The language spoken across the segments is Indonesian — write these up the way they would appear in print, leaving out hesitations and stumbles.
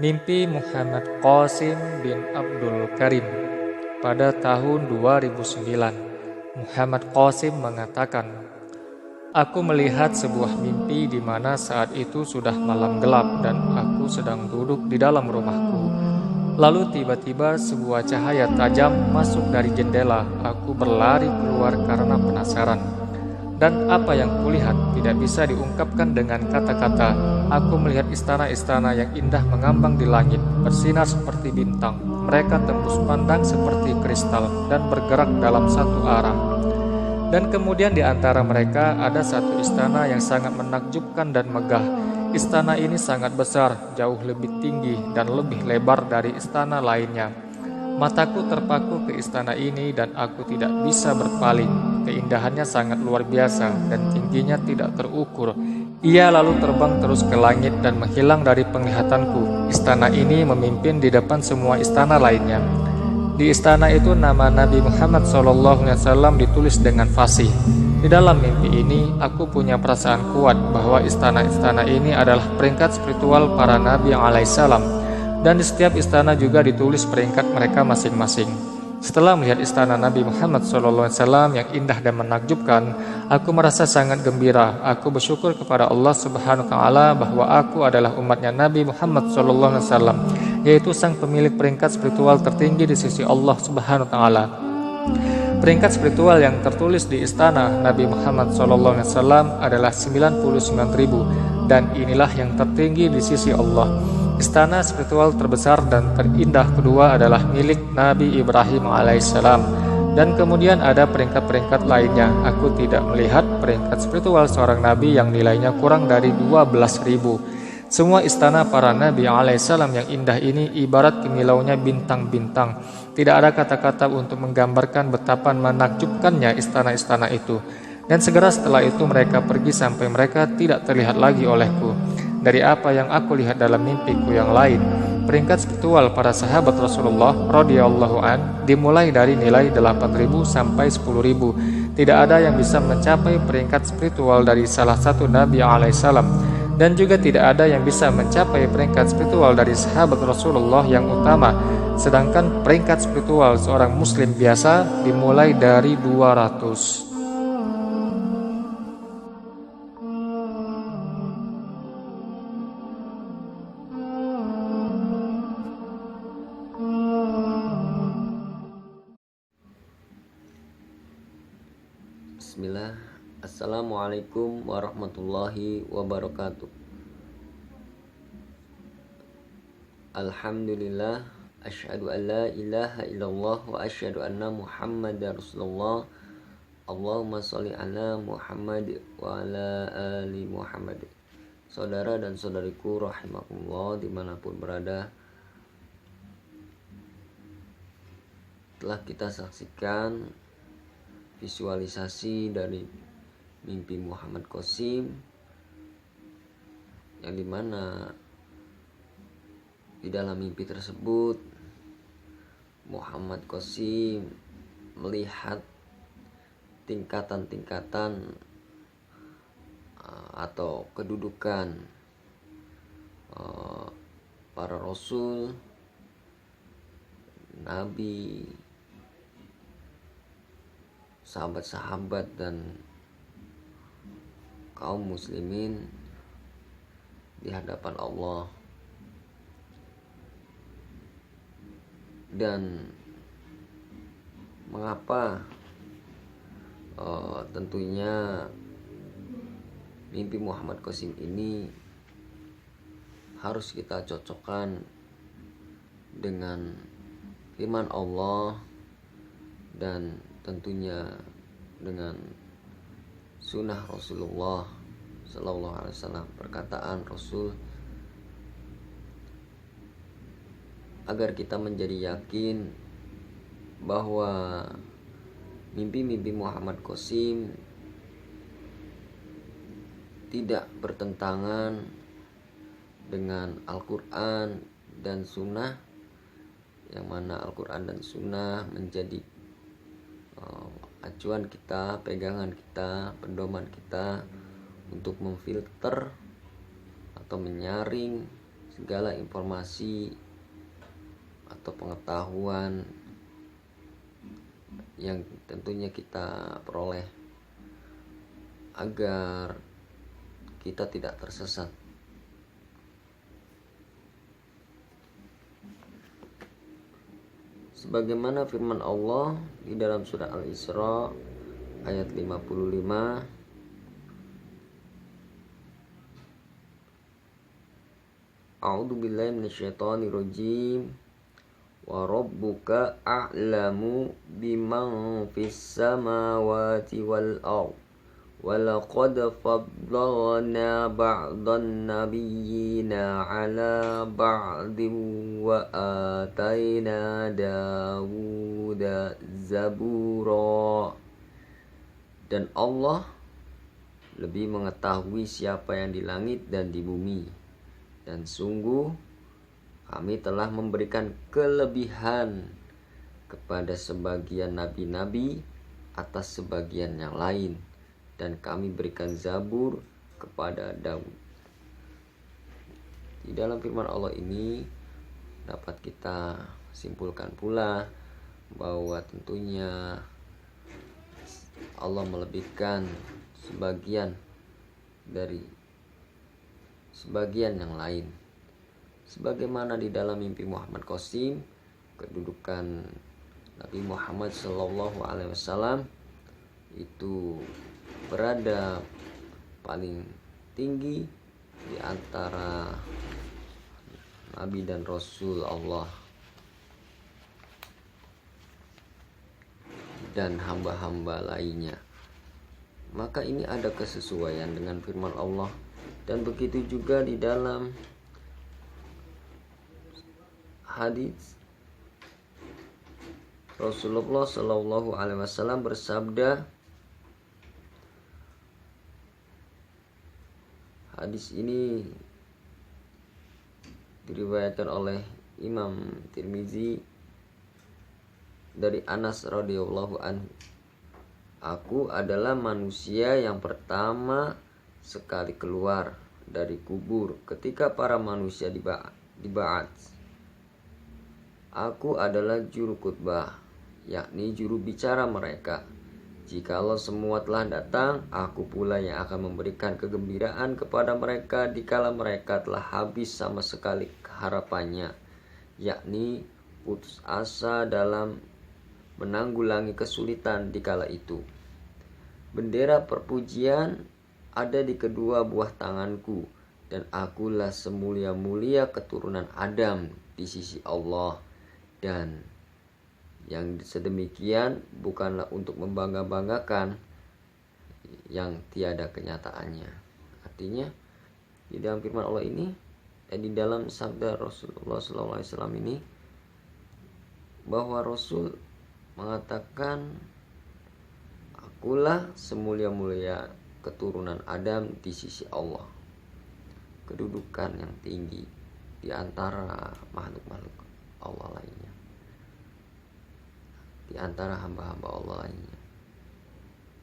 Mimpi Muhammad Qasim bin Abdul Karim. Pada tahun 2009, Muhammad Qasim mengatakan, "Aku melihat sebuah mimpi di mana saat itu sudah malam gelap dan aku sedang duduk di dalam rumahku. Lalu tiba-tiba sebuah cahaya tajam masuk dari jendela. Aku berlari keluar karena penasaran. Dan apa yang kulihat tidak bisa diungkapkan dengan kata-kata. Aku melihat istana-istana yang indah mengambang di langit, bersinar seperti bintang. Mereka tembus pandang seperti kristal dan bergerak dalam satu arah. Dan kemudian di antara mereka ada satu istana yang sangat menakjubkan dan megah. Istana ini sangat besar, jauh lebih tinggi dan lebih lebar dari istana lainnya. Mataku terpaku ke istana ini dan aku tidak bisa berpaling. Keindahannya sangat luar biasa dan tingginya tidak terukur. Ia lalu terbang terus ke langit dan menghilang dari penglihatanku. Istana ini memimpin di depan semua istana lainnya. Di istana itu nama Nabi Muhammad SAW ditulis dengan fasih. Di dalam mimpi ini, aku punya perasaan kuat bahwa istana-istana ini adalah peringkat spiritual para Nabi alaihissalam. Dan di setiap istana juga ditulis peringkat mereka masing-masing. Setelah melihat istana Nabi Muhammad SAW yang indah dan menakjubkan, aku merasa sangat gembira. Aku bersyukur kepada Allah Subhanahu Wa Taala bahwa aku adalah umatnya Nabi Muhammad SAW, yaitu sang pemilik peringkat spiritual tertinggi di sisi Allah Subhanahu Wa Taala. Peringkat spiritual yang tertulis di istana Nabi Muhammad SAW adalah 99.000 dan inilah yang tertinggi di sisi Allah. Istana spiritual terbesar dan terindah kedua adalah milik Nabi Ibrahim alaihissalam. Dan kemudian ada peringkat-peringkat lainnya. Aku tidak melihat peringkat spiritual seorang nabi yang nilainya kurang dari 12.000. Semua istana para nabi alaihissalam yang indah ini ibarat kimilaunya bintang-bintang. Tidak ada kata-kata untuk menggambarkan betapa menakjubkannya istana-istana itu. Dan segera setelah itu mereka pergi sampai mereka tidak terlihat lagi olehku. Dari apa yang aku lihat dalam mimpiku yang lain, peringkat spiritual para sahabat Rasulullah radhiyallahu an dimulai dari nilai 8.000 sampai 10.000. Tidak ada yang bisa mencapai peringkat spiritual dari salah satu nabi alaihissalam, dan juga tidak ada yang bisa mencapai peringkat spiritual dari sahabat Rasulullah yang utama. Sedangkan peringkat spiritual seorang muslim biasa dimulai dari 200. Bismillah. Assalamualaikum warahmatullahi wabarakatuh. Alhamdulillah. Asyhadu an la ilaha illallah wa asyhadu anna Muhammadar Rasulullah. Allahumma sholli ala Muhammad wa ala ali Muhammad. Saudara dan saudariku rahimakumullah dimanapun berada, telah kita saksikan visualisasi dari mimpi Muhammad Qasim, yang dimana di dalam mimpi tersebut Muhammad Qasim melihat tingkatan-tingkatan atau kedudukan para rasul, nabi, sahabat-sahabat dan kaum muslimin di hadapan Allah. Dan mengapa tentunya mimpi Muhammad Qasim ini harus kita cocokkan dengan firman Allah dan tentunya dengan sunnah Rasulullah Sallallahu Alaihi Wasallam, perkataan Rasul, agar kita menjadi yakin bahwa mimpi-mimpi Muhammad Qasim tidak bertentangan dengan Al-Quran dan Sunnah, yang mana Al-Quran dan Sunnah menjadi acuan kita, pegangan kita, pedoman kita untuk memfilter atau menyaring segala informasi atau pengetahuan yang tentunya kita peroleh agar kita tidak tersesat. Sebagaimana firman Allah di dalam surah Al-Isra ayat 55, A'udzu billahi minasyaitonir rajim. Wa rabbuka a'lamu biman fis samawati wal ardh. Wa laqad faddalna ba'dan nabiyyina 'ala ba'din wa atayna Dawuda zabura. Dan Allah lebih mengetahui siapa yang di langit dan di bumi. Dan sungguh kami telah memberikan kelebihan kepada sebagian nabi-nabi atas sebagian yang lain, dan kami berikan Zabur kepada Daud. Di dalam firman Allah ini dapat kita simpulkan pula bahwa tentunya Allah melebihkan sebagian dari sebagian yang lain. Sebagaimana di dalam mimpi Muhammad Qasim, kedudukan Nabi Muhammad SAW itu berada paling tinggi di antara Nabi dan Rasul Allah dan hamba-hamba lainnya. Maka ini ada kesesuaian dengan firman Allah. Dan begitu juga di dalam hadis Rasulullah Shallallahu Alaihi Wasallam bersabda, hadis ini diriwayatkan oleh Imam Tirmizi dari Anas radhiyallahu anhu, aku adalah manusia yang pertama sekali keluar dari kubur ketika para manusia diba'ats. Aku adalah juru khutbah, yakni juru bicara mereka. Jikalau semua telah datang, aku pula yang akan memberikan kegembiraan kepada mereka dikala mereka telah habis sama sekali harapannya, yakni putus asa dalam menanggulangi kesulitan dikala itu. Bendera perpujian ada di kedua buah tanganku, dan akulah semulia-mulia keturunan Adam di sisi Allah. Dan yang sedemikian bukanlah untuk membangga-banggakan yang tiada kenyataannya. Artinya di dalam firman Allah ini, di dalam sabda Rasulullah SAW ini, bahwa Rasul mengatakan, akulah semulia-mulia keturunan Adam di sisi Allah. Kedudukan yang tinggi di antara makhluk-makhluk Allah lainnya, di antara hamba-hamba Allah lainnya.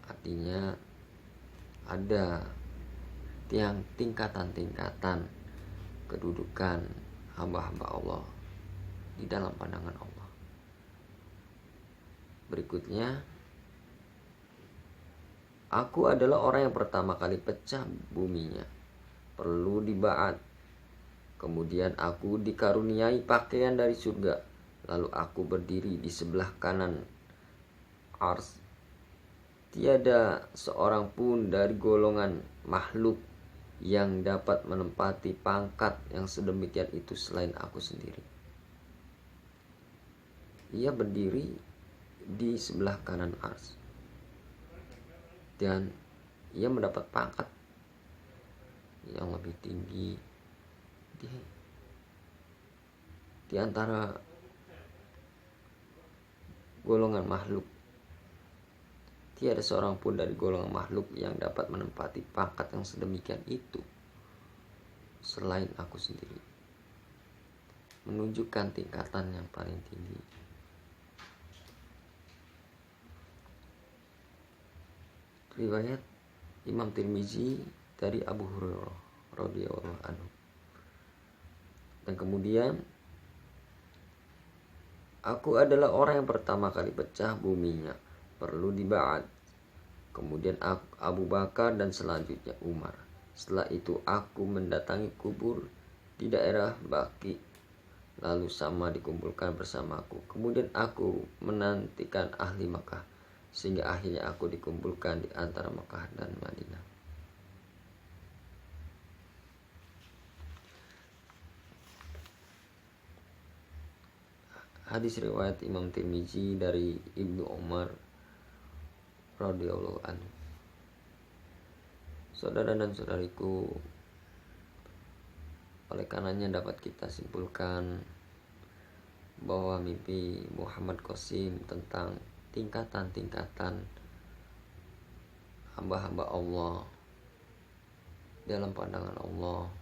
Artinya ada tingkatan-tingkatan kedudukan hamba-hamba Allah di dalam pandangan Allah. Berikutnya, aku adalah orang yang pertama kali pecah buminya, perlu diba'at. Kemudian aku dikaruniai pakaian dari surga, lalu aku berdiri di sebelah kanan ars. Tiada seorang pun dari golongan makhluk yang dapat menempati pangkat yang sedemikian itu selain aku sendiri. Ia berdiri di sebelah kanan ars, dan ia mendapat pangkat yang lebih tinggi di antara golongan makhluk. Tiada seorang pun dari golongan makhluk yang dapat menempati pangkat yang sedemikian itu selain aku sendiri. Menunjukkan tingkatan yang paling tinggi. Riwayat Imam Tirmizi dari Abu Hurairah radhiyallahu anhu, Dan kemudian, aku adalah orang yang pertama kali pecah buminya, perlu diba'at. Kemudian Abu Bakar dan selanjutnya Umar. Setelah itu aku mendatangi kubur di daerah Baqi, lalu sama dikumpulkan bersamaku. Kemudian aku menantikan ahli Makkah, sehingga akhirnya aku dikumpulkan di antara Makkah dan Madinah. Hadis riwayat Imam Tirmizi dari Ibnu Umar radhiyallahu anhu. Saudara dan saudariku, oleh karenanya dapat kita simpulkan bahwa mimpi Muhammad Qasim tentang tingkatan-tingkatan hamba-hamba Allah dalam pandangan Allah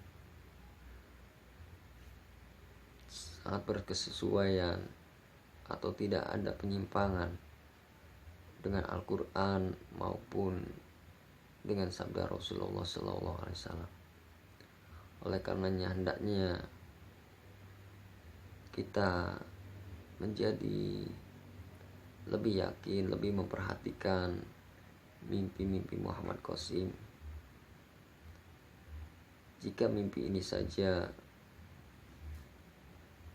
sangat berkesesuaian atau tidak ada penyimpangan dengan Al-Quran maupun dengan sabda Rasulullah SAW. Oleh karenanya hendaknya kita menjadi lebih yakin, lebih memperhatikan mimpi-mimpi Muhammad Qasim. Jika mimpi ini saja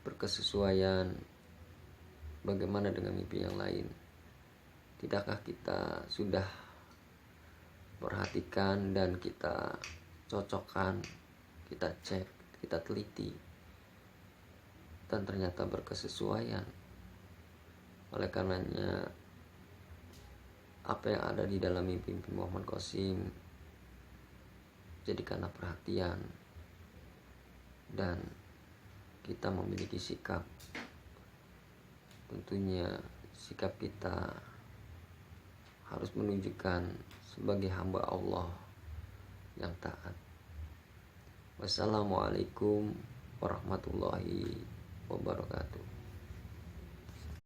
berkesesuaian, bagaimana dengan mimpi yang lain? Tidakkah kita sudah perhatikan dan kita cocokkan, kita cek, kita teliti, dan ternyata berkesesuaian? Oleh karenanya, apa yang ada di dalam mimpi Muhammad Qasim jadikanlah perhatian, dan kita memiliki sikap. Tentunya sikap kita harus menunjukkan sebagai hamba Allah yang taat. Wassalamualaikum warahmatullahi wabarakatuh.